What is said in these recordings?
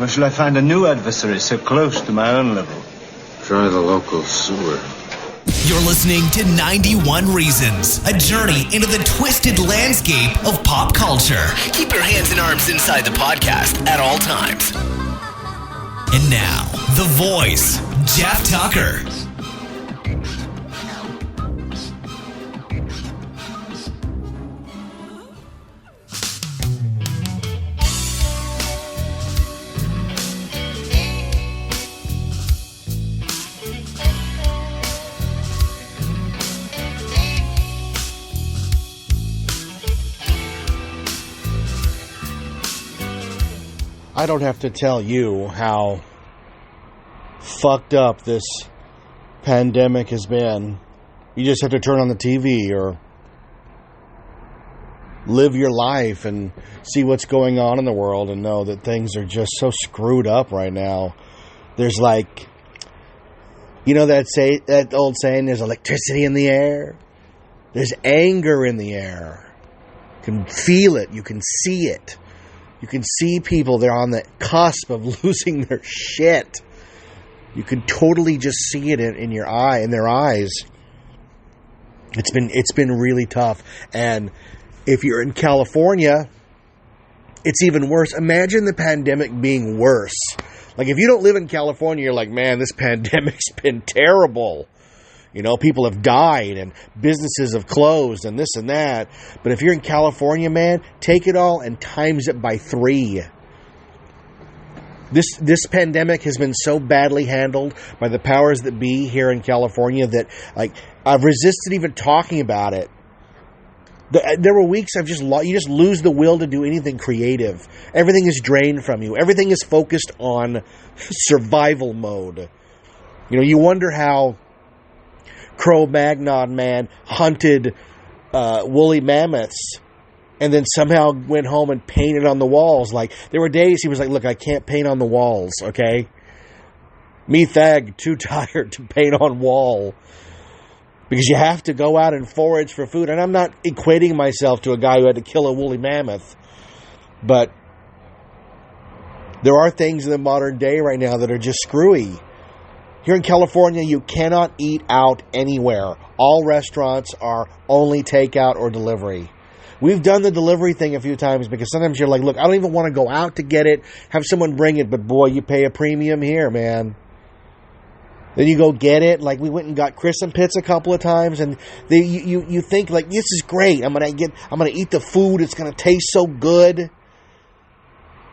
Where shall I find a new adversary so close to my own level? Try the local sewer. You're listening to 91 Reasons, a journey into the twisted landscape of pop culture. Keep your hands and arms inside the podcast at all times. And now, The Voice, Jeff Tucker. I don't have to tell you how fucked up this pandemic has been. You just have to turn on the TV or live your life and see what's going on in the world and know that things are just so screwed up right now. There's like, you know that old saying, there's electricity in the air? There's anger in the air. You can feel it. You can see it. You can see people, they're on the cusp of losing their shit. You can totally just see it in their eyes. It's been really tough. And if you're in California, it's even worse. Imagine the pandemic being worse. Like, if you don't live in California, you're like, man, this pandemic's been terrible. You know, people have died and businesses have closed and this and that. But if you're in California, man, take it all and times it by 3. This pandemic has been so badly handled by the powers that be here in California that, like, I've resisted even talking about it. There were weeks you just lose the will to do anything creative. Everything is drained from you. Everything is focused on survival mode. You know, you wonder how Cro-Magnon man hunted woolly mammoths and then somehow went home and painted on the walls. Like, there were days he was like, look, I can't paint on the walls, okay? Me thag, too tired to paint on wall. Because you have to go out and forage for food. And I'm not equating myself to a guy who had to kill a woolly mammoth. But there are things in the modern day right now that are just screwy. Here in California, you cannot eat out anywhere. All restaurants are only takeout or delivery. We've done the delivery thing a few times because sometimes you're like, look, I don't even want to go out to get it, have someone bring it, but boy, you pay a premium here, man. Then you go get it. Like, we went and got Chris and Pitts a couple of times, and you think, like, this is great. I'm gonna eat the food. It's gonna taste so good.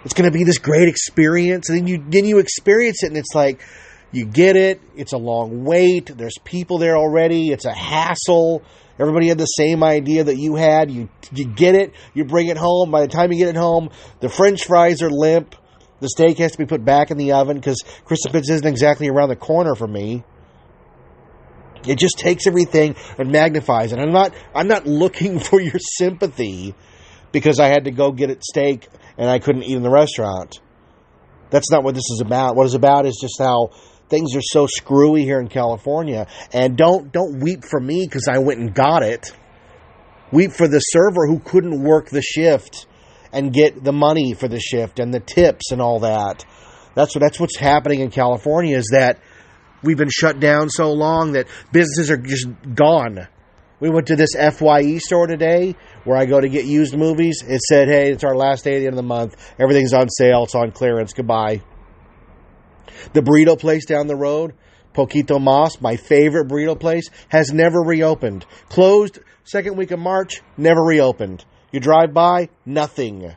It's gonna be this great experience. And then you experience it, and it's like, you get it. It's a long wait. There's people there already. It's a hassle. Everybody had the same idea that you had. You get it. You bring it home. By the time you get it home, the French fries are limp. The steak has to be put back in the oven because Chris and Pitts isn't exactly around the corner for me. It just takes everything and magnifies it. I'm not looking for your sympathy because I had to go get it steak and I couldn't eat in the restaurant. That's not what this is about. What it's about is just how things are so screwy here in California. And don't weep for me because I went and got it. Weep for the server who couldn't work the shift and get the money for the shift and the tips and all that. That's what's happening in California, is that we've been shut down so long that businesses are just gone. We went to this FYE store today where I go to get used movies. It said, hey, it's our last day at the end of the month. Everything's on sale. It's on clearance. Goodbye. The burrito place down the road, Poquito Mas, my favorite burrito place, has never reopened. Closed second week of March, never reopened. You drive by, nothing.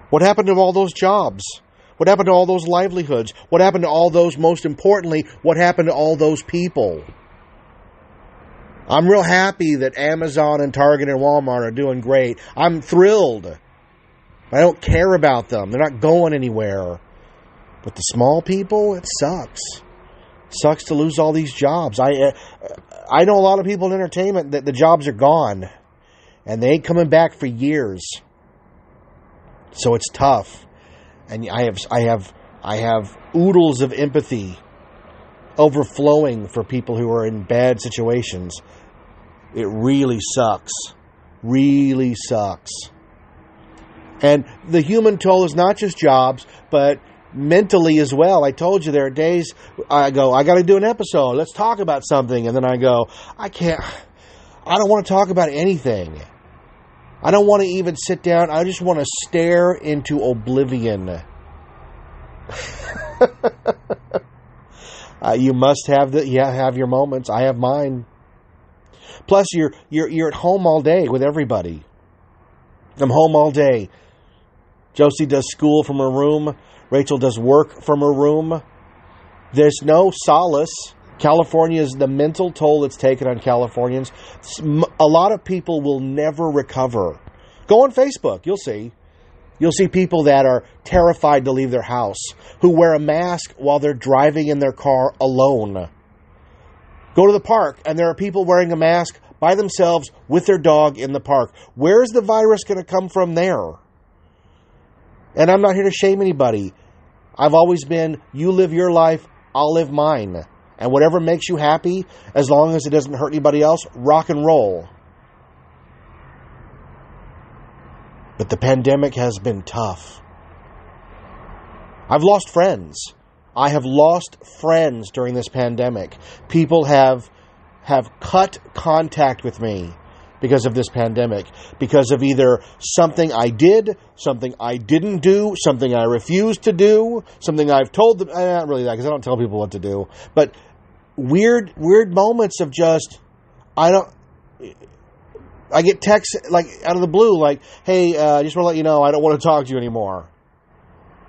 What happened to all those jobs? What happened to all those livelihoods? What happened to all those, most importantly, what happened to all those people? I'm real happy that Amazon and Target and Walmart are doing great. I'm thrilled. I don't care about them. They're not going anywhere. But the small people, it sucks. It sucks to lose all these jobs. I know a lot of people in entertainment that the jobs are gone. And they ain't coming back for years. So it's tough. And I have oodles of empathy overflowing for people who are in bad situations. It really sucks. Really sucks. And the human toll is not just jobs, but mentally as well. I told you there are days I go, I got to do an episode. Let's talk about something. And then I go, I don't want to talk about anything. I don't want to even sit down. I just want to stare into oblivion. You must have have your moments. I have mine. Plus, you're at home all day with everybody. I'm home all day. Josie does school from her room. Rachel does work from her room. There's no solace. California is the mental toll that's taken on Californians. A lot of people will never recover. Go on Facebook. You'll see. You'll see people that are terrified to leave their house, who wear a mask while they're driving in their car alone. Go to the park, and there are people wearing a mask by themselves with their dog in the park. Where's the virus going to come from there? And I'm not here to shame anybody. I've always been, you live your life, I'll live mine. And whatever makes you happy, as long as it doesn't hurt anybody else, rock and roll. But the pandemic has been tough. I've lost friends. I have lost friends during this pandemic. People have cut contact with me because of this pandemic. Because of either something I did, something I didn't do, something I refused to do, something I've told them. Not really that, because I don't tell people what to do. But weird moments of just, I get texts like out of the blue, like, hey, I just want to let you know I don't want to talk to you anymore.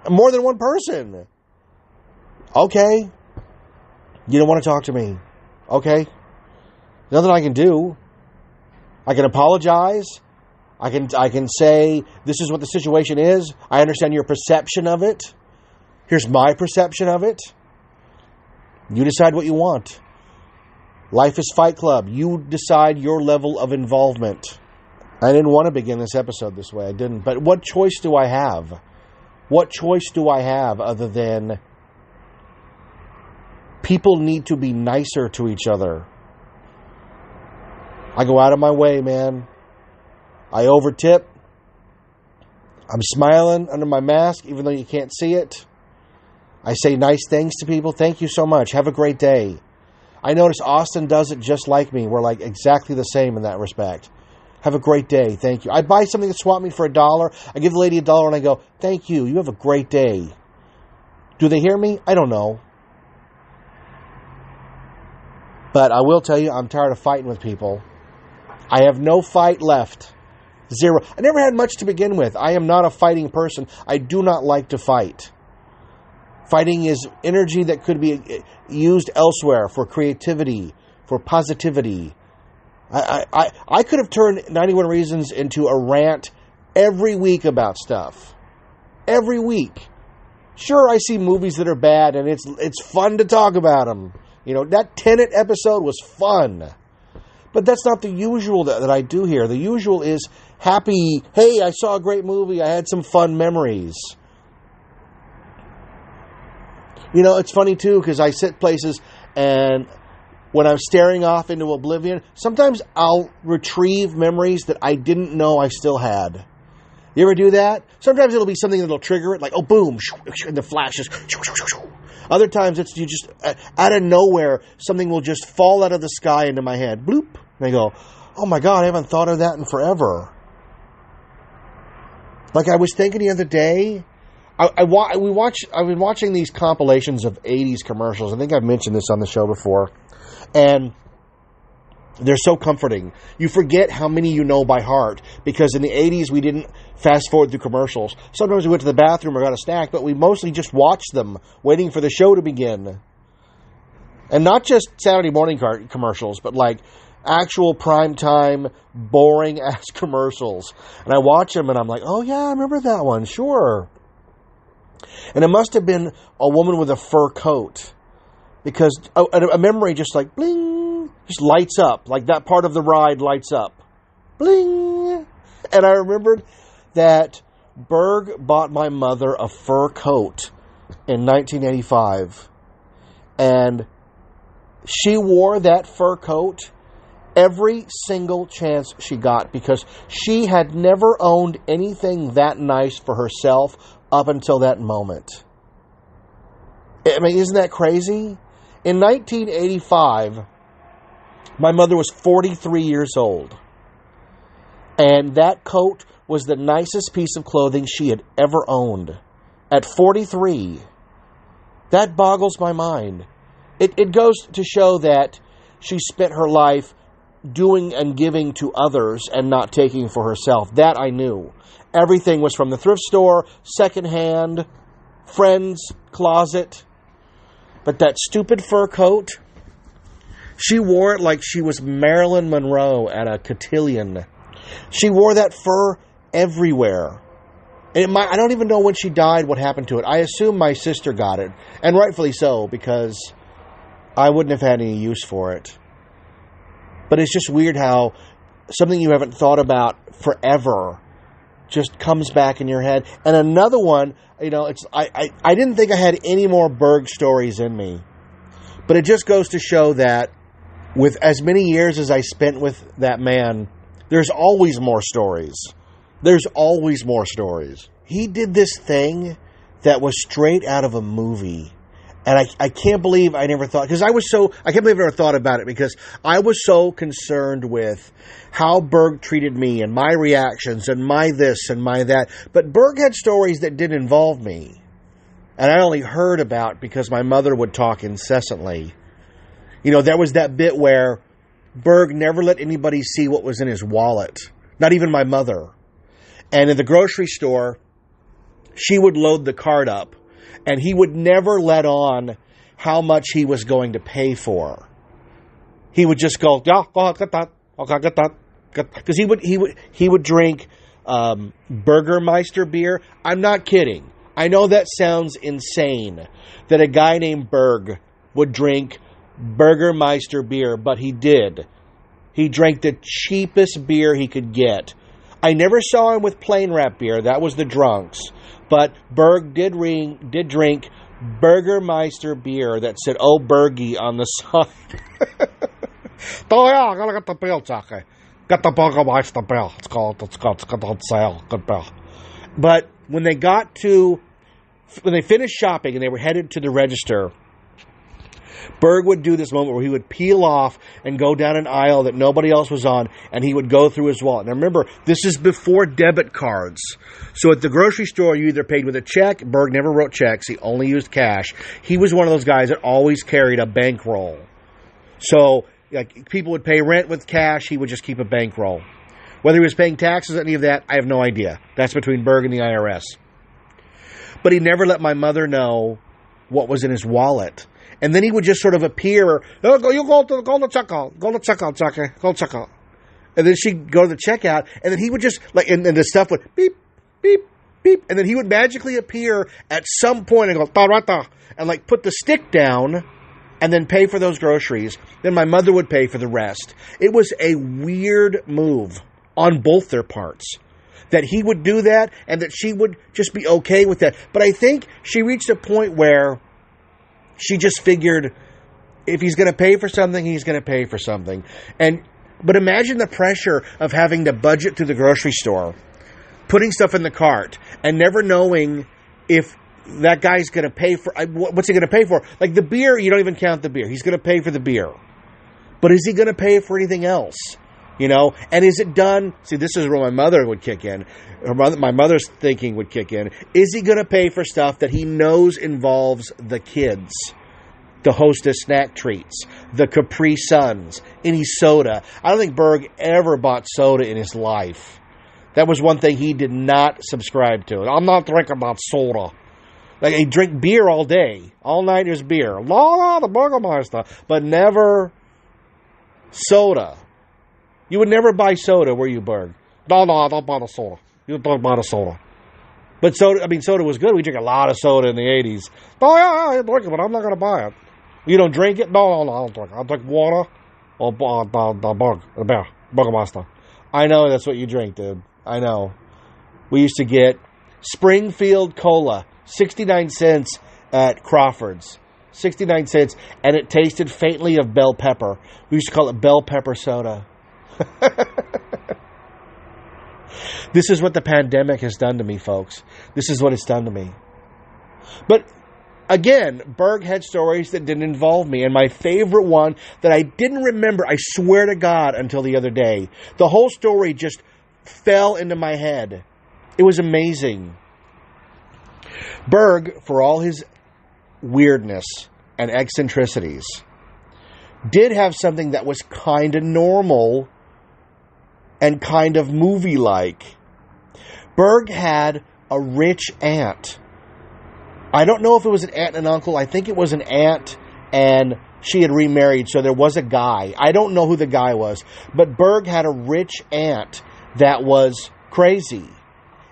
More than one person. Okay. You don't want to talk to me. Okay. Nothing I can do. I can apologize. I can say this is what the situation is. I understand your perception of it. Here's my perception of it. You decide what you want. Life is Fight Club. You decide your level of involvement. I didn't want to begin this episode this way. I didn't. But what choice do I have? What choice do I have other than people need to be nicer to each other? I go out of my way, man. I overtip. I'm smiling under my mask, even though you can't see it. I say nice things to people. Thank you so much. Have a great day. I notice Austin does it just like me. We're like exactly the same in that respect. Have a great day. Thank you. I buy something at Swap Meet for $1. I give the lady $1 and I go, thank you. You have a great day. Do they hear me? I don't know. But I will tell you, I'm tired of fighting with people. I have no fight left. Zero. I never had much to begin with. I am not a fighting person. I do not like to fight. Fighting is energy that could be used elsewhere for creativity, for positivity. I could have turned 91 Reasons into a rant every week about stuff. Every week. Sure, I see movies that are bad, and it's fun to talk about them. You know, that Tenet episode was fun. But that's not the usual that I do here. The usual is happy, hey, I saw a great movie, I had some fun memories. You know, it's funny too, because I sit places and when I'm staring off into oblivion, sometimes I'll retrieve memories that I didn't know I still had. You ever do that? Sometimes it'll be something that'll trigger it, like, oh, boom, and the flashes. Other times it's you just, out of nowhere, something will just fall out of the sky into my head. Bloop. And I go, oh my God, I haven't thought of that in forever. Like I was thinking the other day, I've been watching these compilations of 80s commercials. I think I've mentioned this on the show before. And they're so comforting. You forget how many you know by heart. Because in the 80s, we didn't fast forward through commercials. Sometimes we went to the bathroom or got a snack, but we mostly just watched them, waiting for the show to begin. And not just Saturday morning commercials, but like actual primetime, boring-ass commercials. And I watch them and I'm like, oh yeah, I remember that one, sure. And it must have been a woman with a fur coat. Because a memory just like, bling, just lights up. Like that part of the ride lights up. Bling. And I remembered that Berg bought my mother a fur coat in 1985. And she wore that fur coat Every single chance she got, because she had never owned anything that nice for herself up until that moment. I mean, isn't that crazy? In 1985, my mother was 43 years old. And that coat was the nicest piece of clothing she had ever owned. At 43. That boggles my mind. It goes to show that she spent her life doing and giving to others and not taking for herself. That I knew. Everything was from the thrift store, secondhand, friend's closet. But that stupid fur coat, she wore it like she was Marilyn Monroe at a cotillion. She wore that fur everywhere. And I don't even know when she died what happened to it. I assume my sister got it. And rightfully so, because I wouldn't have had any use for it. But it's just weird how something you haven't thought about forever just comes back in your head. And another one, I didn't think I had any more Berg stories in me. But it just goes to show that with as many years as I spent with that man, there's always more stories. There's always more stories. He did this thing that was straight out of a movie. And I can't believe I never thought, I can't believe I never thought about it, because I was so concerned with how Berg treated me and my reactions and my this and my that. But Berg had stories that didn't involve me. And I only heard about because my mother would talk incessantly. There was that bit where Berg never let anybody see what was in his wallet. Not even my mother. And in the grocery store, she would load the cart up. And he would never let on how much he was going to pay for. He would just go, yeah, go ahead, get that. Okay, get that. Because he would drink Burgermeister beer. I'm not kidding. I know that sounds insane that a guy named Berg would drink Burgermeister beer, but he did. He drank the cheapest beer he could get. I never saw him with plain rap beer. That was the drunks. But Berg did drink Burgermeister beer that said, "Oh, Bergie" on the side. Oh, yeah, I gotta get the bill, Jackie. Get the Burgermeister bill. It's called on sale. Good bill. But when they finished shopping and they were headed to the register, Berg would do this moment where he would peel off and go down an aisle that nobody else was on, and he would go through his wallet. Now remember, this is before debit cards. So at the grocery store, you either paid with a check. Berg never wrote checks. He only used cash. He was one of those guys that always carried a bankroll. So people would pay rent with cash. He would just keep a bankroll. Whether he was paying taxes or any of that, I have no idea. That's between Berg and the IRS. But he never let my mother know what was in his wallet. And then he would just sort of appear, you go to checkout, Jackie, go to checkout. And then she'd go to the checkout, and then he would just, and the stuff would beep, beep, beep. And then he would magically appear at some point and go, ta-ra-ta, and put the stick down and then pay for those groceries. Then my mother would pay for the rest. It was a weird move on both their parts. That he would do that and that she would just be okay with that. But I think she reached a point where she just figured if he's going to pay for something, he's going to pay for something. But imagine the pressure of having to budget through the grocery store, putting stuff in the cart, and never knowing if that guy's going to pay for, what's he going to pay for? Like the beer, you don't even count the beer. He's going to pay for the beer. But is he going to pay for anything else? And is it done? See, this is where my mother would kick in. My mother's thinking would kick in. Is he going to pay for stuff that he knows involves the kids? The Hostess snack treats, the Capri Suns, any soda. I don't think Berg ever bought soda in his life. That was one thing he did not subscribe to. I'm not drinking about soda. He drink beer all day. All night there's beer. La, the Burgermeister. But never soda. You would never buy soda, were you, Berg? No, I don't buy the soda. You don't buy the soda. But soda was good. We drink a lot of soda in the 80s. Oh, yeah, I drink it, but I'm not going to buy it. You don't drink it? No, I don't drink it. I drink water or the Burgermeister. I know that's what you drink, dude. I know. We used to get Springfield Cola, 69 cents at Crawford's. 69 cents, and it tasted faintly of bell pepper. We used to call it bell pepper soda. This is what the pandemic has done to me, folks. This is what it's done to me. But again, Berg had stories that didn't involve me, and my favorite one that I didn't remember, I swear to God, until the other day. The whole story just fell into my head. It was amazing. Berg, for all his weirdness and eccentricities, did have something that was kind of normal and kind of movie-like. Berg had a rich aunt. I don't know if it was an aunt and an uncle. I think it was an aunt, and she had remarried, so there was a guy. I don't know who the guy was, but Berg had a rich aunt that was crazy,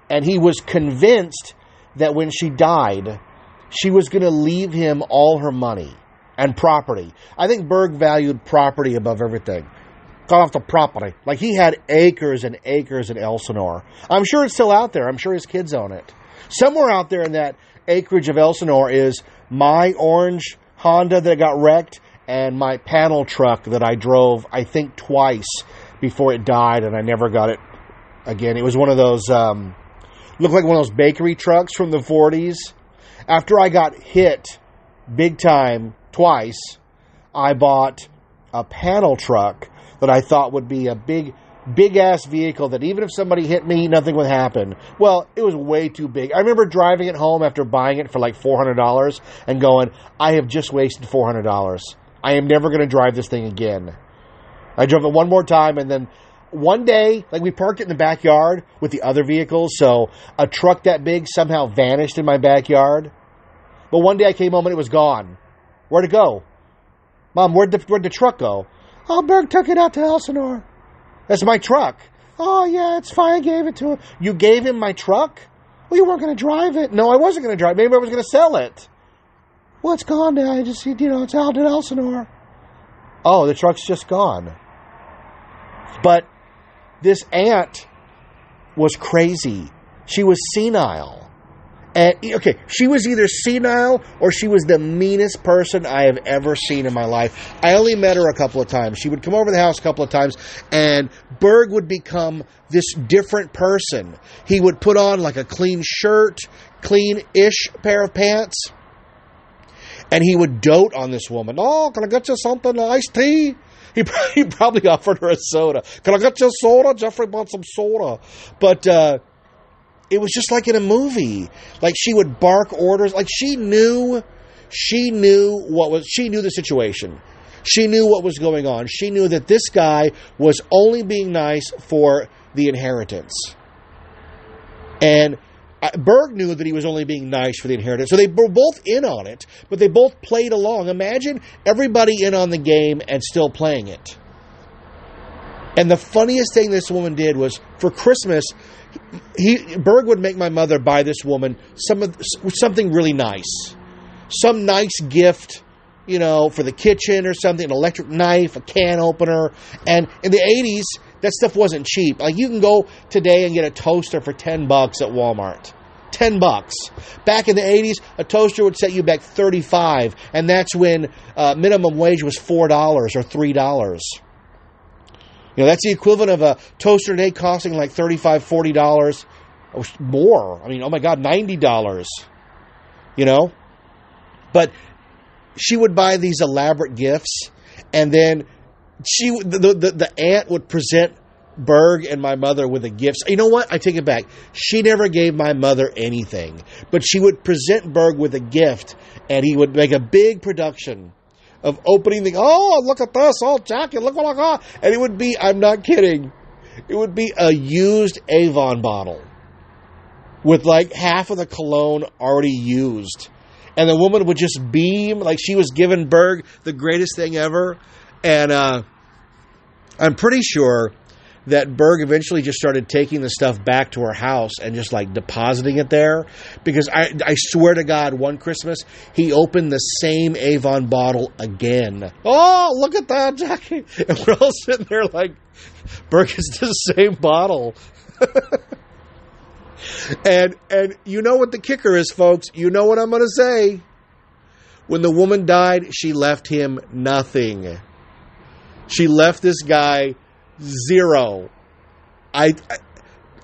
and he was convinced that when she died, she was going to leave him all her money and property. I think Berg valued property above everything. Got off the property. Like, he had acres and acres in Elsinore. I'm sure it's still out there. I'm sure his kids own it. Somewhere out there in that acreage of Elsinore is my orange Honda that got wrecked and my panel truck that I drove, I think, twice before it died, and I never got it again. It was one of those, looked like one of those bakery trucks from the 40s. After I got hit big time twice, I bought a panel truck that I thought would be a big-ass vehicle that even if somebody hit me, nothing would happen. Well, it was way too big. I remember driving it home after buying it for like $400 and going, I have just wasted $400. I am never going to drive this thing again. I drove it one more time, and then one day, like, we parked it in the backyard with the other vehicles, so a truck that big somehow vanished in my backyard. But one day I came home and it was gone. Where'd it go? Mom, where'd the truck go? Oh, Berg took it out to Elsinore. That's my truck. Oh, yeah, it's fine. I gave it to him. You gave him my truck? Well, you weren't going to drive it. No, I wasn't going to drive it. Maybe I was going to sell it. Well, it's gone now. I just, it's out at Elsinore. Oh, the truck's just gone. But this aunt was crazy. She was senile. And, okay, she was either senile or she was the meanest person I have ever seen in my life. I only met her a couple of times. She would come over to the house a couple of times, and Berg would become this different person. He would put on like a clean shirt, clean-ish pair of pants, and he would dote on this woman. Oh, can I get you something, iced tea? He probably offered her a soda. Can I get you a soda? Jeffrey bought some soda. But it was just like in a movie. Like, she would bark orders. Like, she knew the situation. She knew what was going on. She knew that this guy was only being nice for the inheritance. And Berg knew that he was only being nice for the inheritance. So they were both in on it, but they both played along. Imagine everybody in on the game and still playing it. And the funniest thing this woman did was, for Christmas, Berg would make my mother buy this woman something really nice. Some nice gift, for the kitchen or something, an electric knife, a can opener. And in the 80s, that stuff wasn't cheap. Like, you can go today and get a toaster for $10 at Walmart. $10. Back in the 80s, a toaster would set you back $35, and that's when minimum wage was $4 or $3. That's the equivalent of a toaster today costing like $35, $40 or more. I mean, oh my God, $90. But she would buy these elaborate gifts, and then the aunt would present Berg and my mother with the gifts. You know what? I take it back. She never gave my mother anything, but she would present Berg with a gift, and he would make a big production of opening the, oh, look at this, oh, Jackie, look what I got. And it would be, I'm not kidding, it would be a used Avon bottle with like half of the cologne already used. And the woman would just beam like she was giving Berg the greatest thing ever. And I'm pretty sure that Berg eventually just started taking the stuff back to her house and just like depositing it there. Because I swear to God, one Christmas, he opened the same Avon bottle again. Oh, look at that, Jackie. And we're all sitting there like, Berg, it's the same bottle. And you know what the kicker is, folks. You know what I'm going to say. When the woman died, she left him nothing. She left this guy zero.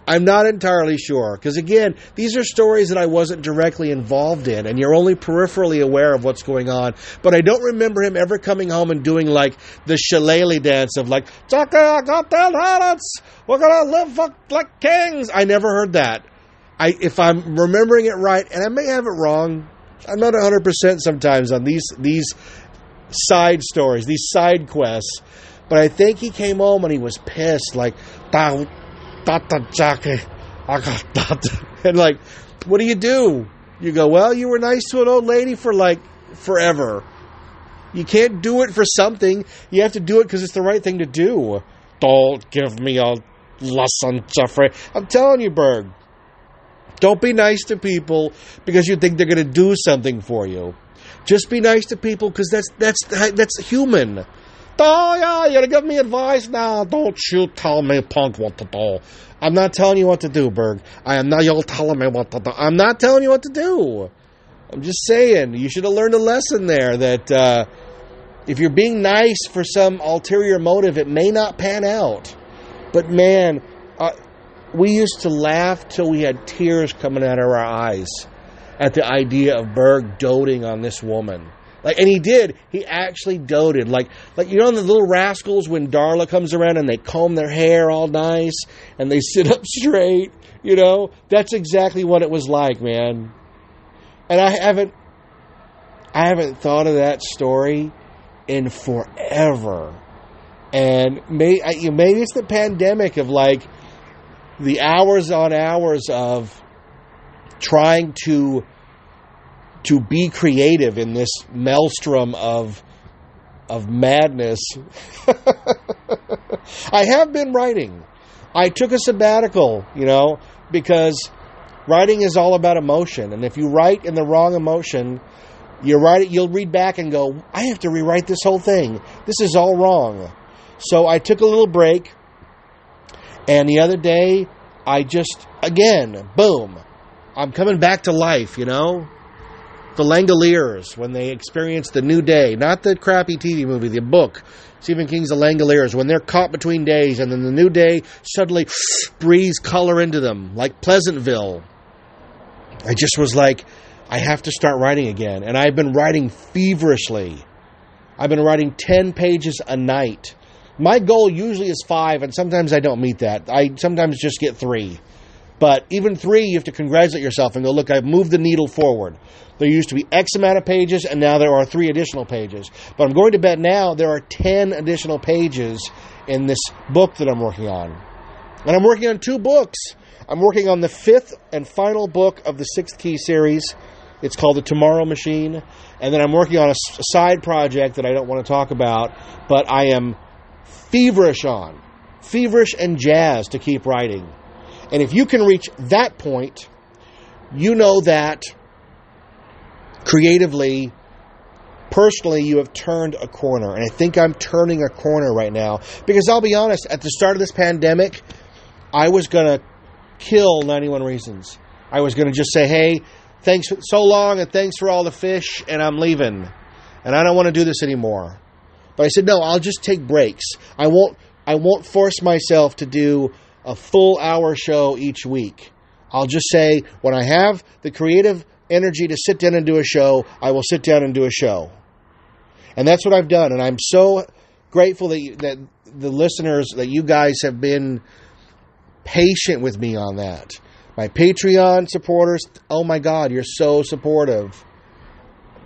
I'm not entirely sure. Because again, these are stories that I wasn't directly involved in. And you're only peripherally aware of what's going on. But I don't remember him ever coming home and doing like the shillelagh dance of like, Jackie, I got 10 habits. We're going to live like kings. I never heard that. If I'm remembering it right, and I may have it wrong, I'm not 100% sometimes on these side stories, these side quests. But I think he came home and he was pissed, like, Jackie, I got that. And like, what do? You go, well, you were nice to an old lady for like forever. You can't do it for something. You have to do it because it's the right thing to do. Don't give me a lesson, Jeffrey. I'm telling you, Berg. Don't be nice to people because you think they're going to do something for you. Just be nice to people because that's human. Oh, yeah, you're going to give me advice now. Don't you tell me, punk, what to do. I'm not telling you what to do, Berg. I am not you telling me what to do. I'm not telling you what to do. I'm just saying, you should have learned a lesson there that if you're being nice for some ulterior motive, it may not pan out. But man, we used to laugh till we had tears coming out of our eyes at the idea of Berg doting on this woman. Like, and he did. He actually doted. Like you know, in the Little Rascals when Darla comes around and they comb their hair all nice and they sit up straight. You know, that's exactly what it was like, man. And I haven't thought of that story in forever. And maybe it's the pandemic of like the hours on hours of trying to be creative in this maelstrom of madness. I have been writing. I took a sabbatical, because writing is all about emotion. And if you write in the wrong emotion, you'll read back and go, I have to rewrite this whole thing. This is all wrong. So I took a little break. And the other day, again, boom, I'm coming back to life, The Langoliers, when they experience the new day, not the crappy TV movie, the book, Stephen King's The Langoliers, when they're caught between days and then the new day suddenly breathes color into them, like Pleasantville. I just was like, I have to start writing again. And I've been writing feverishly. I've been writing 10 pages a night. My goal usually is 5, and sometimes I don't meet that. I sometimes just get 3. But even 3, you have to congratulate yourself and go, look, I've moved the needle forward. There used to be X amount of pages, and now there are 3 additional pages. But I'm going to bet now there are 10 additional pages in this book that I'm working on. And I'm working on 2 books. I'm working on the 5th and final book of the 6th Key series. It's called The Tomorrow Machine. And then I'm working on a side project that I don't want to talk about, but I am feverish and jazzed to keep writing. And if you can reach that point, you know that creatively, personally, you have turned a corner. And I think I'm turning a corner right now. Because I'll be honest, at the start of this pandemic, I was going to kill 91 Reasons. I was going to just say, hey, thanks for so long and thanks for all the fish, and I'm leaving. And I don't want to do this anymore. But I said, no, I'll just take breaks. I won't force myself to do a full hour show each week. I'll just say, when I have the creative energy to sit down and do a show, I will sit down and do a show. And that's what I've done. And I'm so grateful that the listeners, that you guys have been patient with me on that. My Patreon supporters, oh my God, you're so supportive.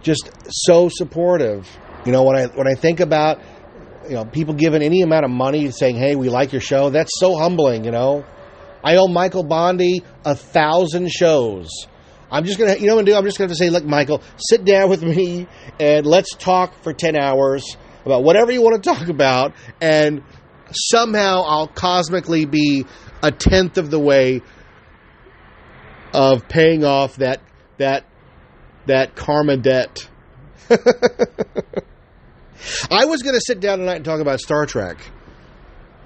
Just so supportive. When I think about, people giving any amount of money saying, hey, we like your show, that's so humbling, I owe Michael Bondi 1,000 shows. I'm just going to, I'm just going to say, look, Michael, sit down with me and let's talk for 10 hours about whatever you want to talk about, and somehow I'll cosmically be 1/10 of the way of paying off that karma debt. I was going to sit down tonight and talk about Star Trek.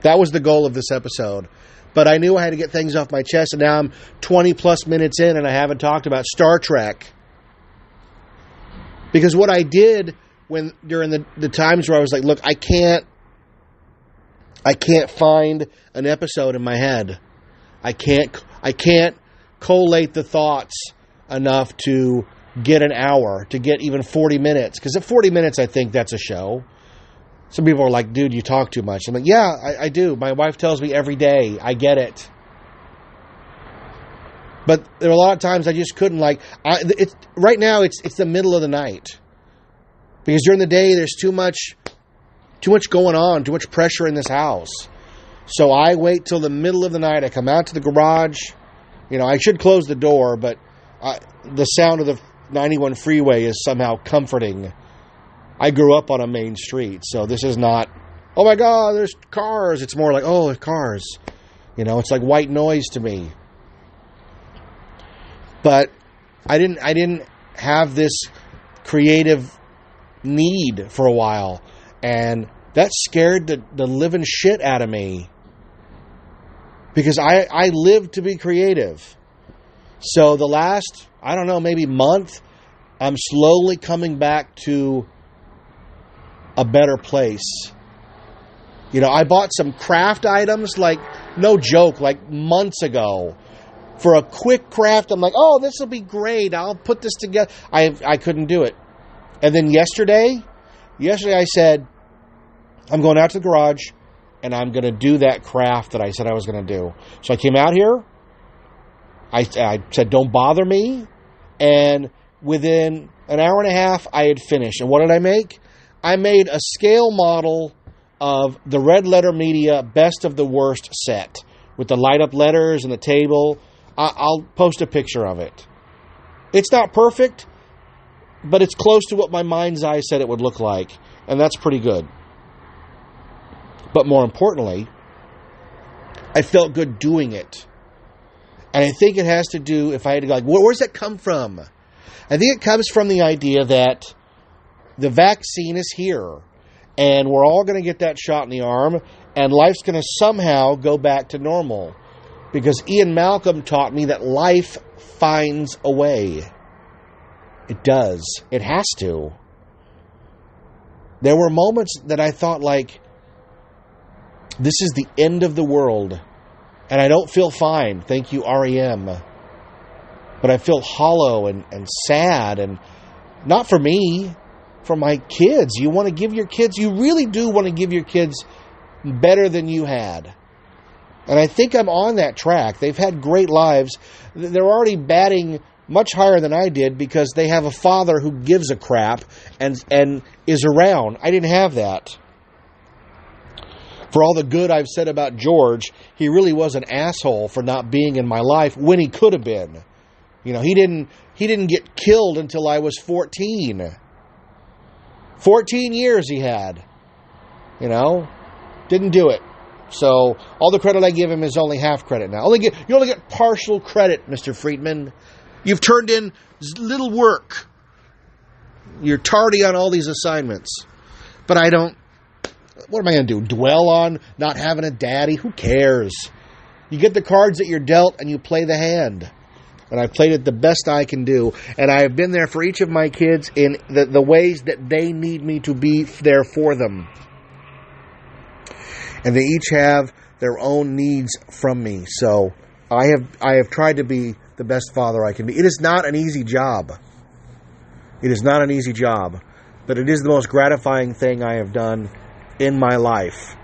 That was the goal of this episode. But I knew I had to get things off my chest, and now I'm 20 plus minutes in and I haven't talked about Star Trek. Because what I did during the times where I was like, look, I can't find an episode in my head. I can't collate the thoughts enough to get an hour, to get even 40 minutes. Because at 40 minutes, I think that's a show. Some people are like, dude, you talk too much. I'm like, yeah, I do. My wife tells me every day. I get it. But there are a lot of times I just couldn't, right now it's the middle of the night. Because during the day, there's too much going on, too much pressure in this house. So I wait till the middle of the night. I come out to the garage. I should close the door, but the sound of the 91 freeway is somehow comforting. I grew up on a main street, so this is not, oh my God, there's cars. It's more like, oh, cars. It's like white noise to me. But I didn't have this creative need for a while, and that scared the living shit out of me, because I live to be creative. So the last, I don't know, maybe month, I'm slowly coming back to a better place. I bought some craft items, no joke, months ago. For a quick craft, I'm like, oh, this will be great. I'll put this together. I couldn't do it. And then yesterday I said, I'm going out to the garage, and I'm going to do that craft that I said I was going to do. So I came out here. I said, don't bother me. And within an hour and a half, I had finished. And what did I make? I made a scale model of the Red Letter Media Best of the Worst set with the light-up letters and the table. I'll post a picture of it. It's not perfect, but it's close to what my mind's eye said it would look like. And that's pretty good. But more importantly, I felt good doing it. And I think it has to do, if I had to go, where's that come from? I think it comes from the idea that the vaccine is here, and we're all going to get that shot in the arm, and life's going to somehow go back to normal. Because Ian Malcolm taught me that life finds a way. It does. It has to. There were moments that I thought, this is the end of the world, and I don't feel fine. Thank you, REM. But I feel hollow and sad, and not for me, for my kids. You want to give your kids, you really do want to give your kids better than you had. And I think I'm on that track. They've had great lives. They're already batting much higher than I did because they have a father who gives a crap and is around. I didn't have that. For all the good I've said about George, he really was an asshole for not being in my life when he could have been. He didn't get killed until I was 14. 14 years he had. Didn't do it. So all the credit I give him is only half credit now. You only get partial credit, Mr. Friedman. You've turned in little work. You're tardy on all these assignments. But I don't... What am I going to do? Dwell on not having a daddy? Who cares? You get the cards that you're dealt and you play the hand. And I played it the best I can do. And I have been there for each of my kids in the ways that they need me to be there for them. And they each have their own needs from me. So I have tried to be the best father I can be. It is not an easy job. It is not an easy job. But it is the most gratifying thing I have done in my life.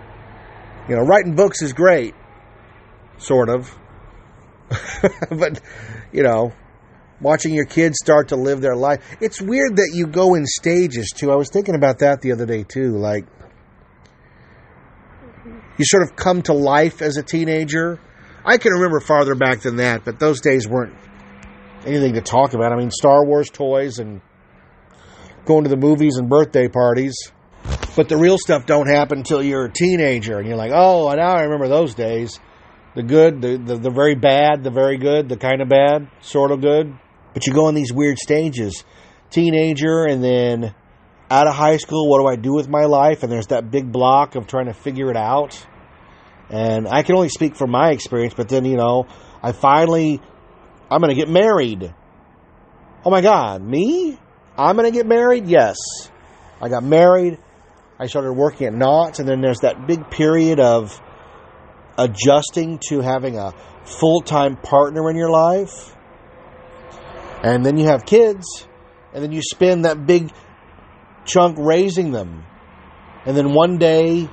Writing books is great. Sort of. But, watching your kids start to live their life. It's weird that you go in stages, too. I was thinking about that the other day, too. You sort of come to life as a teenager. I can remember farther back than that, but those days weren't anything to talk about. I mean, Star Wars toys and going to the movies and birthday parties. But the real stuff don't happen until you're a teenager. And you're like, oh, now I remember those days. The good, the very bad, the very good, the kind of bad, sort of good. But you go in these weird stages. Teenager, and then out of high school, what do I do with my life? And there's that big block of trying to figure it out. And I can only speak from my experience, but then, I'm going to get married. Oh my God, me? I'm going to get married? Yes. I got married. I started working at Knott's, and then there's that big period of adjusting to having a full-time partner in your life. And then you have kids, and then you spend that big chunk raising them. And then one day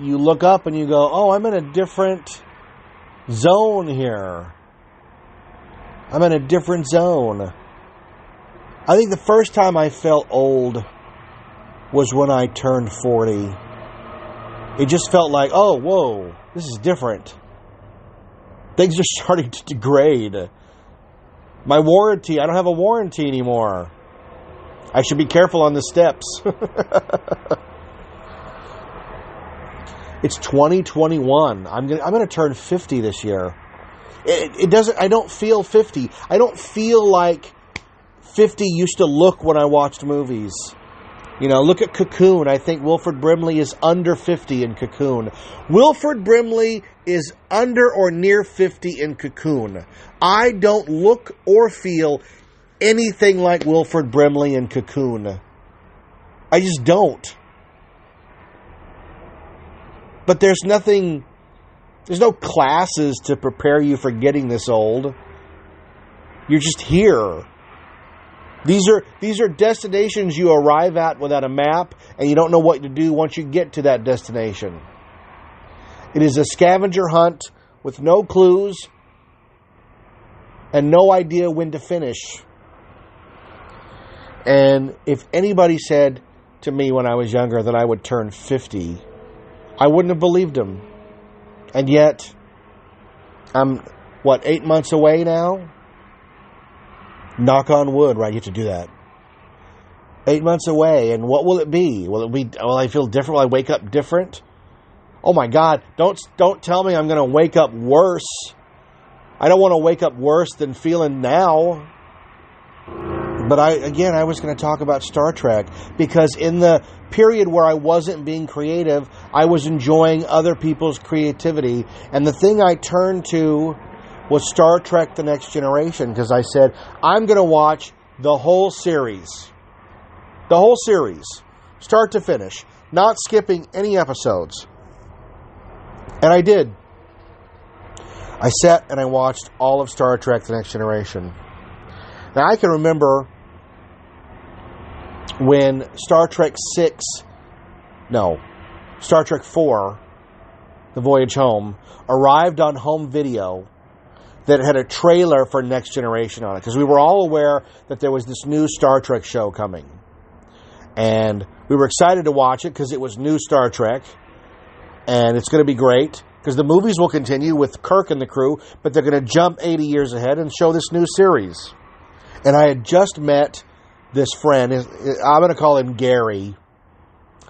you look up and you go, oh, I'm in a different zone here. I'm in a different zone. I think the first time I felt old was when I turned 40. It just felt like, oh, whoa, this is different. Things are starting to degrade. My warranty, I don't have a warranty anymore. I should be careful on the steps. It's 2021. I'm gonna turn 50 this year. It doesn't. I don't feel 50. I don't feel like 50 used to look when I watched movies. You know, look at Cocoon. I think Wilford Brimley is under 50 in Cocoon. Wilford Brimley is under or near 50 in Cocoon. I don't look or feel anything like Wilford Brimley in Cocoon. I just don't. But there's no classes to prepare you for getting this old. You're just here. These are destinations you arrive at without a map, and you don't know what to do once you get to that destination. It is a scavenger hunt with no clues and no idea when to finish. And if anybody said to me when I was younger that I would turn 50, I wouldn't have believed him. And yet, I'm, 8 months away now? Knock on wood, right? You have to do that. 8 months away, and what will it be? Will I feel different? Will I wake up different? Oh my God, don't tell me I'm going to wake up worse. I don't want to wake up worse than feeling now. But I was going to talk about Star Trek, because in the period where I wasn't being creative, I was enjoying other people's creativity. And the thing I turned to was Star Trek The Next Generation, because I said, I'm going to watch the whole series. The whole series. Start to finish. Not skipping any episodes. And I did. I sat and I watched all of Star Trek The Next Generation. Now I can remember when Star Trek 4, The Voyage Home, arrived on home video, that had a trailer for Next Generation on it, because we were all aware that there was this new Star Trek show coming. And we were excited to watch it because it was new Star Trek, and it's going to be great, because the movies will continue with Kirk and the crew, but they're going to jump 80 years ahead and show this new series. And I had just met this friend. I'm going to call him Gary.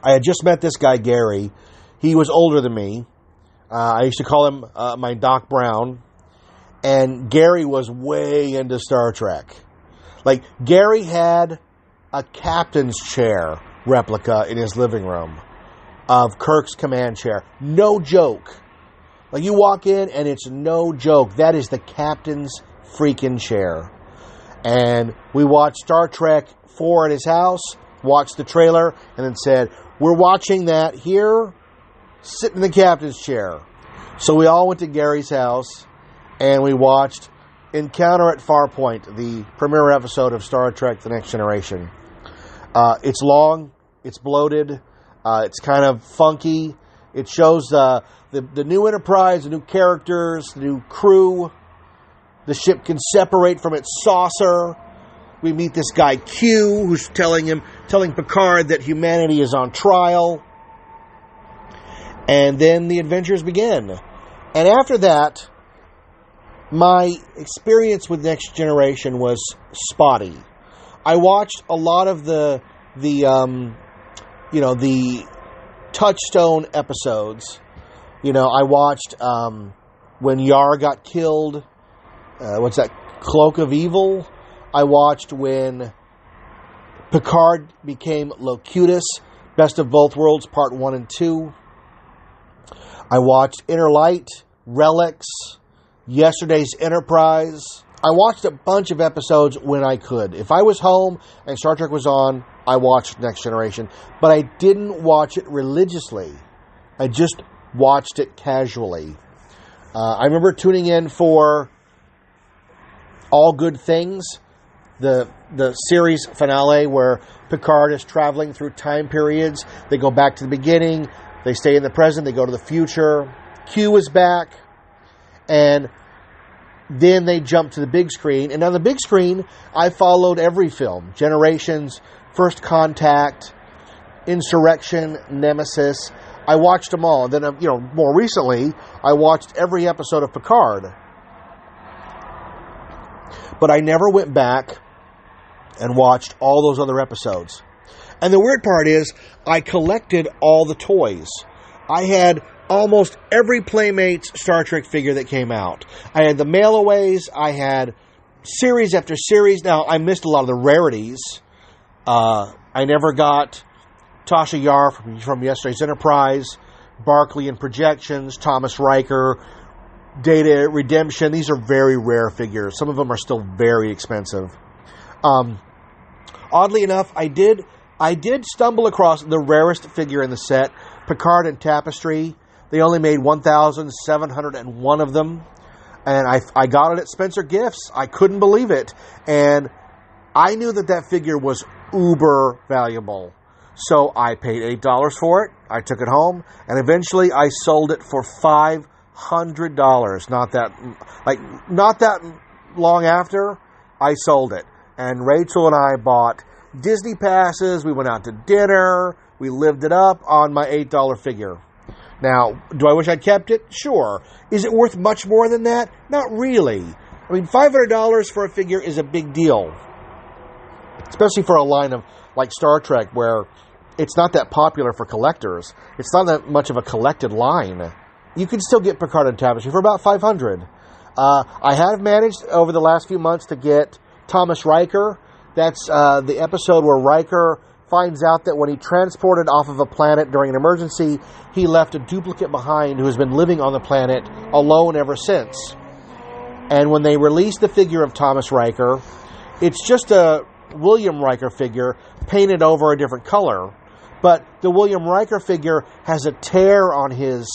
I had just met this guy, Gary. He was older than me. I used to call him my Doc Brown. And Gary was way into Star Trek. Like, Gary had a captain's chair replica in his living room of Kirk's command chair. No joke. Like, you walk in and it's no joke. That is the captain's freaking chair. And we watched Star Trek 4 at his house, watched the trailer, and then said, we're watching that here, sit in the captain's chair. So we all went to Gary's house, and we watched Encounter at Farpoint, the premiere episode of Star Trek The Next Generation. It's long, it's bloated, it's kind of funky. It shows the new Enterprise, the new characters, the new crew. The ship can separate from its saucer. We meet this guy Q, who's telling Picard that humanity is on trial. And then the adventures begin. And after that, my experience with Next Generation was spotty. I watched a lot of the touchstone episodes. You know, I watched when Yar got killed. What's that? Cloak of Evil. I watched when Picard became Locutus, Best of Both Worlds, Part 1 and 2. I watched Inner Light, Relics, Yesterday's Enterprise. I watched a bunch of episodes when I could. If I was home and Star Trek was on, I watched Next Generation. But I didn't watch it religiously. I just watched it casually. I remember tuning in for All Good Things, the series finale where Picard is traveling through time periods. They go back to the beginning. They stay in the present. They go to the future. Q is back. And then they jump to the big screen. And on the big screen, I followed every film. Generations, First Contact, Insurrection, Nemesis. I watched them all. And then, more recently, I watched every episode of Picard. But I never went back and watched all those other episodes. And the weird part is, I collected all the toys. I had almost every Playmates Star Trek figure that came out. I had the mail-aways. I had series after series. Now, I missed a lot of the rarities. I never got Tasha Yar from Yesterday's Enterprise, Barclay and Projections, Thomas Riker, Data Redemption. These are very rare figures. Some of them are still very expensive. Oddly enough, I did stumble across the rarest figure in the set, Picard and Tapestry. They only made 1,701 of them. And I got it at Spencer Gifts. I couldn't believe it. And I knew that figure was uber valuable. So I paid $8 for it. I took it home. And eventually I sold it for $500. Not that long after, I sold it. And Rachel and I bought Disney passes. We went out to dinner. We lived it up on my $8 figure. Now, do I wish I'd kept it? Sure. Is it worth much more than that? Not really. I mean, $500 for a figure is a big deal. Especially for a line of, like Star Trek, where it's not that popular for collectors. It's not that much of a collected line. You can still get Picard and Tapestry for about $500. I have managed over the last few months to get Thomas Riker. That's the episode where Riker finds out that when he transported off of a planet during an emergency, he left a duplicate behind who has been living on the planet alone ever since. And when they released the figure of Thomas Riker, it's just a William Riker figure painted over a different color. But the William Riker figure has a tear on his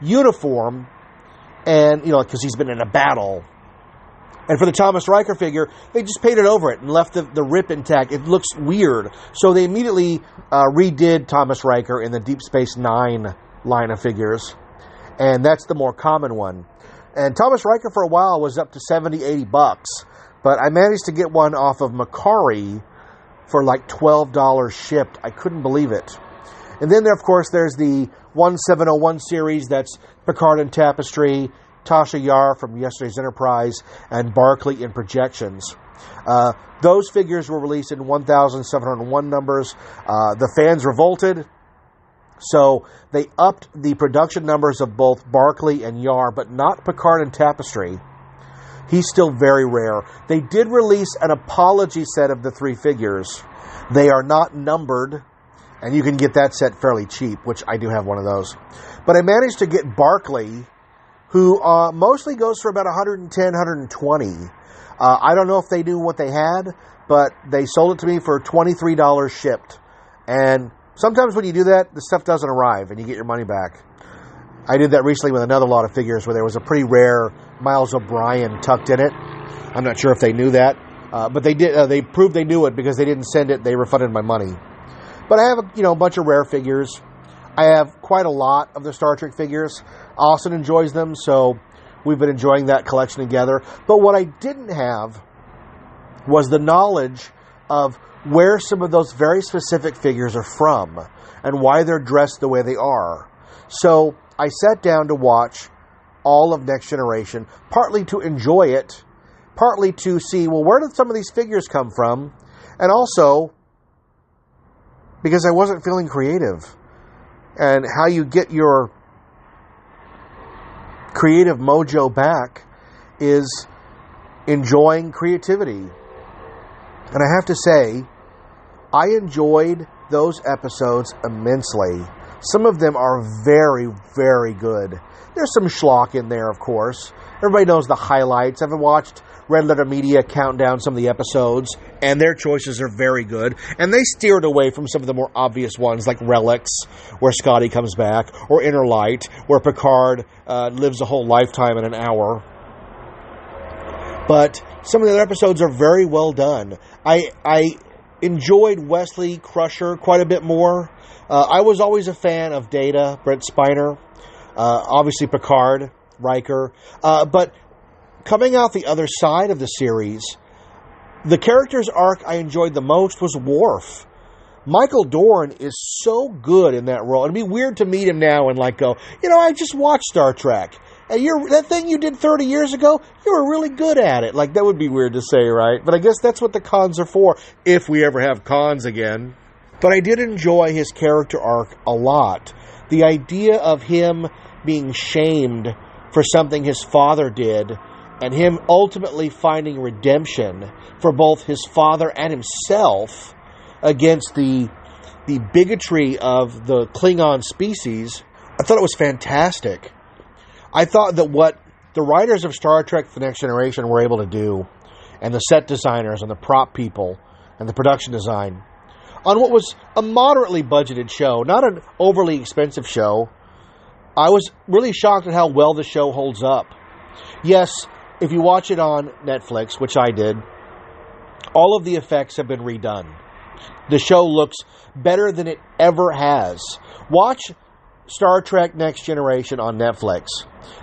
uniform, and, because he's been in a battle. And for the Thomas Riker figure, they just painted over it and left the rip intact. It looks weird. So they immediately redid Thomas Riker in the Deep Space Nine line of figures. And that's the more common one. And Thomas Riker for a while was up to $70-$80. But I managed to get one off of Macari for like $12 shipped. I couldn't believe it. And then, of course, there's the 1701 series. That's Picard and Tapestry, Tasha Yar from Yesterday's Enterprise, and Barclay in Projections. Those figures were released in 1,701 numbers. The fans revolted, so they upped the production numbers of both Barclay and Yar, but not Picard and Tapestry. He's still very rare. They did release an apology set of the 3 figures. They are not numbered, and you can get that set fairly cheap, which I do have one of those. But I managed to get Barclay, who mostly goes for about $110, $120. I don't know if they knew what they had, but they sold it to me for $23 shipped. And sometimes when you do that, the stuff doesn't arrive and you get your money back. I did that recently with another lot of figures where there was a pretty rare Miles O'Brien tucked in it. I'm not sure if they knew that, but they did. They proved they knew it because they didn't send it. They refunded my money. But I have a bunch of rare figures. I have quite a lot of the Star Trek figures. Austin enjoys them, so we've been enjoying that collection together. But what I didn't have was the knowledge of where some of those very specific figures are from and why they're dressed the way they are. So I sat down to watch all of Next Generation, partly to enjoy it, partly to see, well, where did some of these figures come from? And also because I wasn't feeling creative. And how you get your creative mojo back is enjoying creativity. And I have to say, I enjoyed those episodes immensely. Some of them are very, very good. There's some schlock in there, of course. Everybody knows the highlights. I've watched Red Letter Media count down some of the episodes, and their choices are very good. And they steered away from some of the more obvious ones, like Relics, where Scotty comes back, or Inner Light, where Picard lives a whole lifetime in an hour. But some of the other episodes are very well done. I enjoyed Wesley Crusher quite a bit more. I was always a fan of Data, Brent Spiner, obviously Picard, Riker, but coming out the other side of the series, the character's arc I enjoyed the most was Worf. Michael Dorn is so good in that role. It'd be weird to meet him now and go, I just watched Star Trek. And that thing you did 30 years ago, you were really good at it. That would be weird to say, right? But I guess that's what the cons are for, if we ever have cons again. But I did enjoy his character arc a lot. The idea of him being shamed for something his father did, and him ultimately finding redemption for both his father and himself against the bigotry of the Klingon species, I thought it was fantastic. I thought that what the writers of Star Trek The Next Generation were able to do, and the set designers and the prop people and the production design, on what was a moderately budgeted show, not an overly expensive show, I was really shocked at how well the show holds up. Yes, if you watch it on Netflix, which I did, all of the effects have been redone. The show looks better than it ever has. Watch Star Trek Next Generation on Netflix.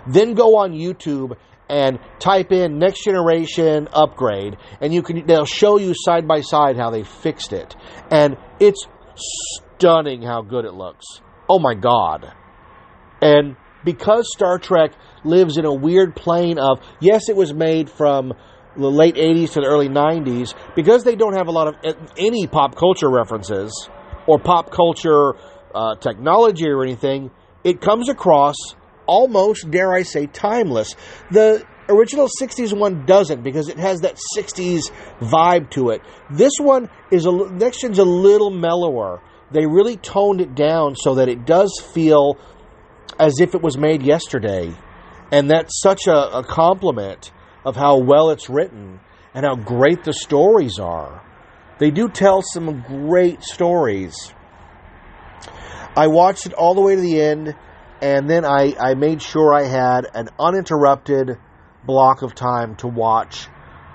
Then go on YouTube and type in Next Generation Upgrade, and they'll show you side by side how they fixed it. And it's stunning how good it looks. Oh my God. And because Star Trek lives in a weird plane of, yes, it was made from the late 80s to the early 90s, because they don't have a lot of any pop culture references or pop culture technology or anything, it comes across almost, dare I say, timeless. The original 60s one doesn't, because it has that 60s vibe to it. This one Next Gen's a little mellower. They really toned it down so that it does feel as if it was made yesterday. And that's such a compliment of how well it's written and how great the stories are. They do tell some great stories. I watched it all the way to the end, and then I made sure I had an uninterrupted block of time to watch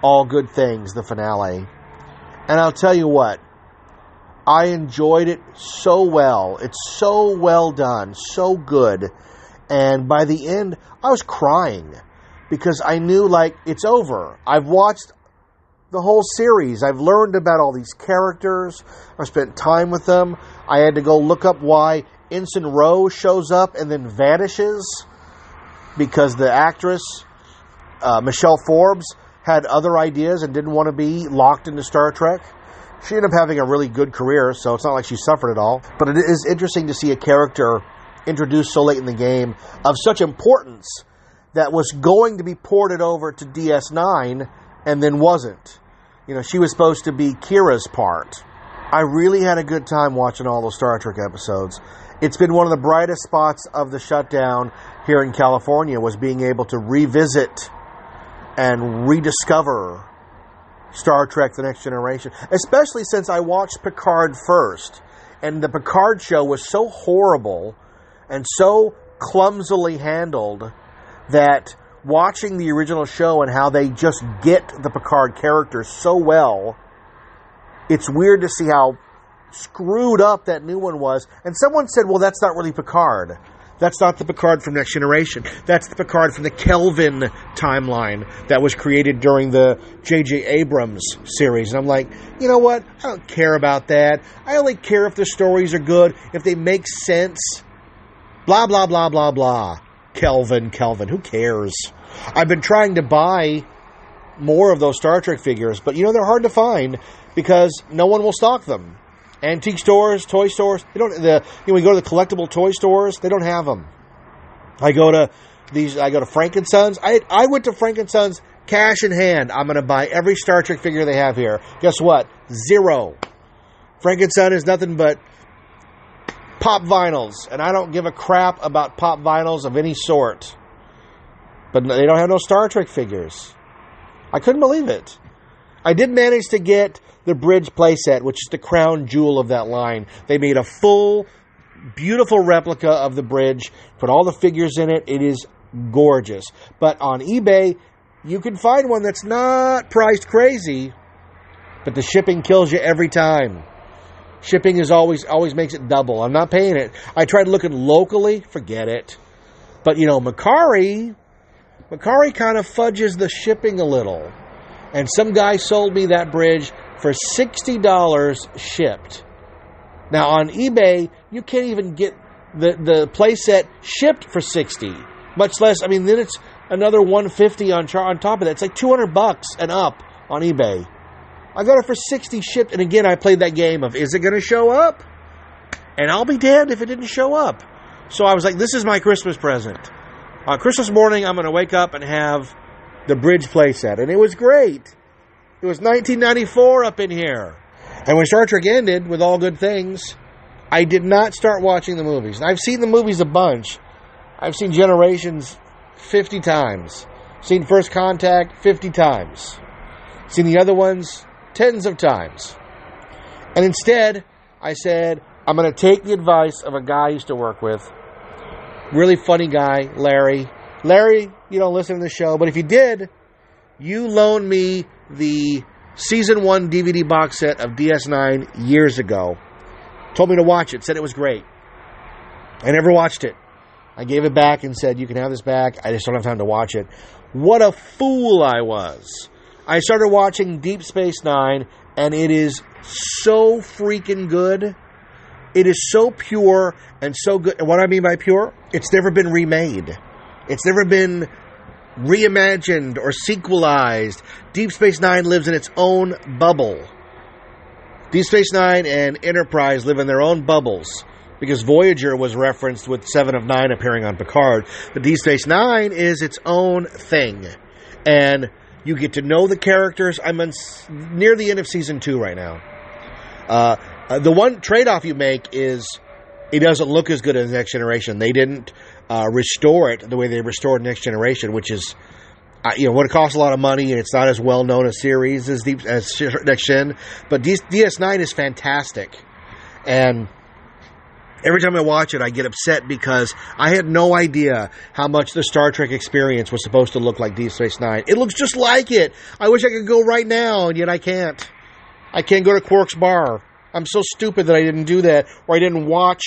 All Good Things, the finale. And I'll tell you what, I enjoyed it so well. It's so well done, so good. And by the end, I was crying because I knew, it's over. I've watched the whole series. I've learned about all these characters. I've spent time with them. I had to go look up why Ensign Rose shows up and then vanishes, because the actress, Michelle Forbes, had other ideas and didn't want to be locked into Star Trek. She ended up having a really good career, so it's not like she suffered at all. But it is interesting to see a character introduced so late in the game of such importance that was going to be ported over to DS9 and then wasn't. She was supposed to be Kira's part. I really had a good time watching all those Star Trek episodes. It's been one of the brightest spots of the shutdown here in California, was being able to revisit and rediscover Star Trek The Next Generation, especially since I watched Picard first. And the Picard show was so horrible and so clumsily handled that watching the original show and how they just get the Picard character so well, it's weird to see how screwed up that new one was. And someone said, well, that's not really Picard. That's not the Picard from Next Generation. That's the Picard from the Kelvin timeline that was created during the J.J. Abrams series. And I'm like, you know what? I don't care about that. I only care if the stories are good, if they make sense. Blah, blah, blah, blah, blah. Kelvin. Who cares? I've been trying to buy more of those Star Trek figures, but they're hard to find because no one will stock them. Antique stores, toy stores, we go to the collectible toy stores, they don't have them. I go to Frank and Sons. I went to Frank and Sons cash in hand. I'm going to buy every Star Trek figure they have here. Guess what? 0. Frank and Son is nothing but pop vinyls, and I don't give a crap about pop vinyls of any sort. But they don't have no Star Trek figures. I couldn't believe it. I did manage to get the Bridge playset, which is the crown jewel of that line. They made a full, beautiful replica of the Bridge, put all the figures in it. It is gorgeous. But on eBay, you can find one that's not priced crazy, but the shipping kills you every time. Shipping is always makes it double. I'm not paying it. I tried looking locally, forget it. But, Macari kind of fudges the shipping a little. And some guy sold me that Bridge for $60 shipped. Now, on eBay, you can't even get the playset shipped for $60. Much less, then it's another $150 on top of that. It's like $200 and up on eBay. I got it for $60 shipped. And again, I played that game of, is it going to show up? And I'll be damned if it didn't show up. So I was like, this is my Christmas present. On Christmas morning, I'm going to wake up and have the Bridge playset. And it was great. It was 1994 up in here. And when Star Trek ended, with all good things, I did not start watching the movies. And I've seen the movies a bunch. I've seen Generations 50 times. Seen First Contact 50 times. Seen the other ones tens of times. And instead, I said, I'm going to take the advice of a guy I used to work with. Really funny guy, Larry. Larry, you don't listen to the show, but if you did, you loaned me the Season 1 DVD box set of DS9 years ago. Told me to watch it, said it was great. I never watched it. I gave it back and said, you can have this back. I just don't have time to watch it. What a fool I was. I started watching Deep Space Nine, and it is so freaking good. It is so pure and so good. And what I mean by pure, it's never been remade. It's never been reimagined or sequelized. Deep Space Nine lives in its own bubble. Deep Space Nine and Enterprise live in their own bubbles, because Voyager was referenced with 7 of 9 appearing on Picard. But Deep Space Nine is its own thing. And you get to know the characters. I'm near the end of Season 2 right now. The one trade-off you make is it doesn't look as good as Next Generation. They didn't restore it the way they restored Next Generation, which is, what it costs a lot of money, and it's not as well-known a series as Next Gen. But DS9 is fantastic. And every time I watch it, I get upset because I had no idea how much the Star Trek experience was supposed to look like Deep Space Nine. It looks just like it. I wish I could go right now, and yet I can't. I can't go to Quark's Bar. I'm so stupid that I didn't do that, or I didn't watch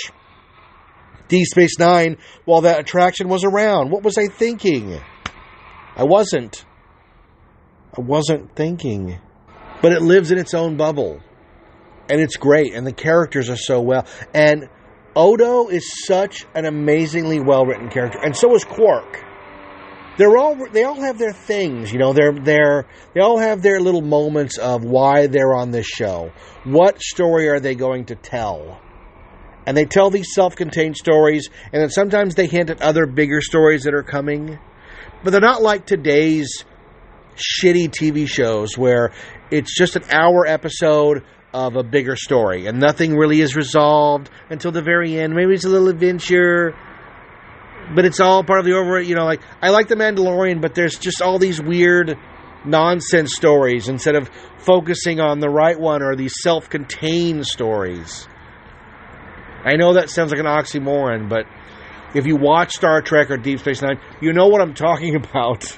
Deep Space Nine while that attraction was around. What was I thinking? I wasn't thinking. But it lives in its own bubble. And it's great, and the characters are so well. And Odo is such an amazingly well-written character, and so is Quark. They all have their things, they all have their little moments of why they're on this show. What story are they going to tell? And they tell these self-contained stories, and then sometimes they hint at other bigger stories that are coming. But they're not like today's shitty TV shows where it's just an hour episode of a bigger story, and nothing really is resolved until the very end. Maybe it's a little adventure, but it's all part of the overall, I like The Mandalorian, but there's just all these weird nonsense stories instead of focusing on the right one, or these self-contained stories. I know that sounds like an oxymoron, but if you watch Star Trek or Deep Space Nine, you know what I'm talking about.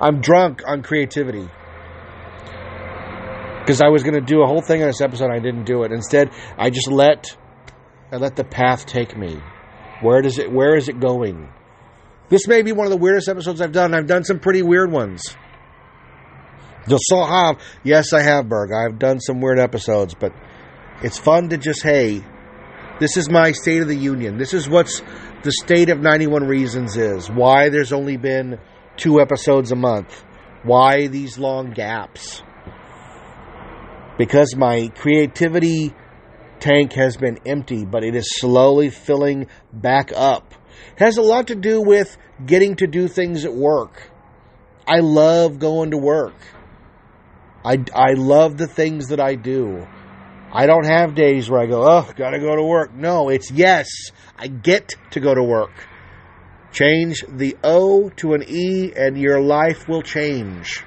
I'm drunk on creativity. Because I was going to do a whole thing on this episode, I didn't do it. Instead, I let the path take me. Where is it going? This may be one of the weirdest episodes I've done. I've done some pretty weird ones. Yes, I have, Berg. I've done some weird episodes, but it's fun to just, hey, this is my State of the Union. This is what's the state of 91 Reasons is. Why there's only been 2 episodes a month. Why these long gaps. Because my creativity tank has been empty, but it is slowly filling back up. It has a lot to do with getting to do things at work. I love going to work. I love the things that I do. I don't have days where I go, oh, gotta go to work. No, it's yes, I get to go to work. Change the O to an E and your life will change.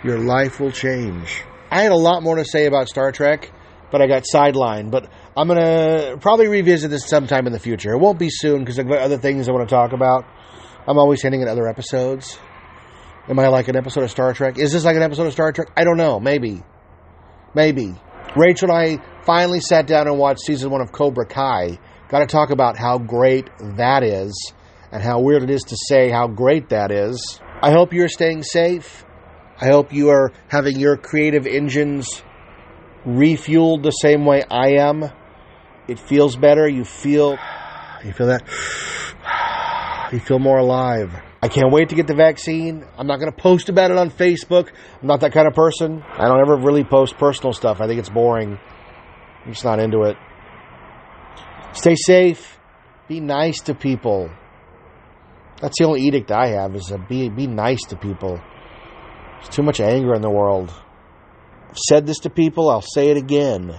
Your life will change. I had a lot more to say about Star Trek, but I got sidelined. But I'm going to probably revisit this sometime in the future. It won't be soon because I've got other things I want to talk about. I'm always hinting at other episodes. Am I like an episode of Star Trek? Is this like an episode of Star Trek? I don't know. Maybe. Rachel and I finally sat down and watched season 1 of Cobra Kai. Got to talk about how great that is and how weird it is to say how great that is. I hope you're staying safe. I hope you are having your creative engines refueled the same way I am. It feels better. You feel that? You feel more alive. I can't wait to get the vaccine. I'm not going to post about it on Facebook. I'm not that kind of person. I don't ever really post personal stuff. I think it's boring. I'm just not into it. Stay safe. Be nice to people. That's the only edict I have, is to be nice to people. There's too much anger in the world. I've said this to people. I'll say it again.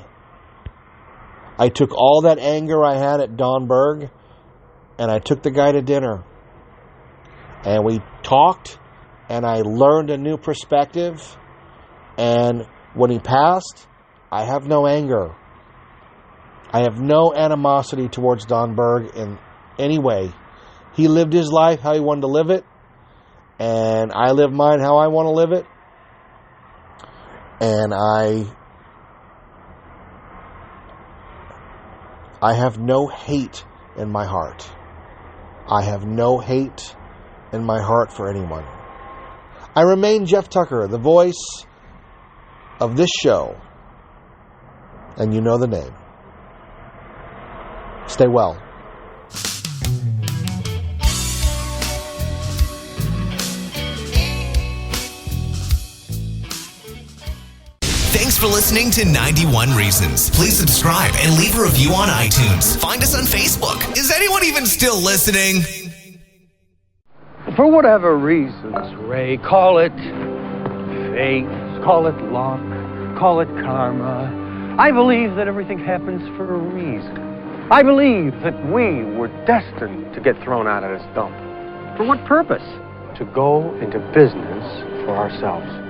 I took all that anger I had at Don Berg, and I took the guy to dinner. And we talked, and I learned a new perspective. And when he passed, I have no anger. I have no animosity towards Don Berg in any way. He lived his life how he wanted to live it, and I live mine how I want to live it. And I have no hate in my heart. I have no hate in my heart for anyone. I remain Jeff Tucker, the voice of this show, and you know the name. Stay well. Thanks for listening to 91 Reasons. Please subscribe and leave a review on iTunes. Find us on Facebook. Is anyone even still listening? For whatever reasons, Ray, call it fate, call it luck, call it karma. I believe that everything happens for a reason. I believe that we were destined to get thrown out of this dump. For what purpose? To go into business for ourselves.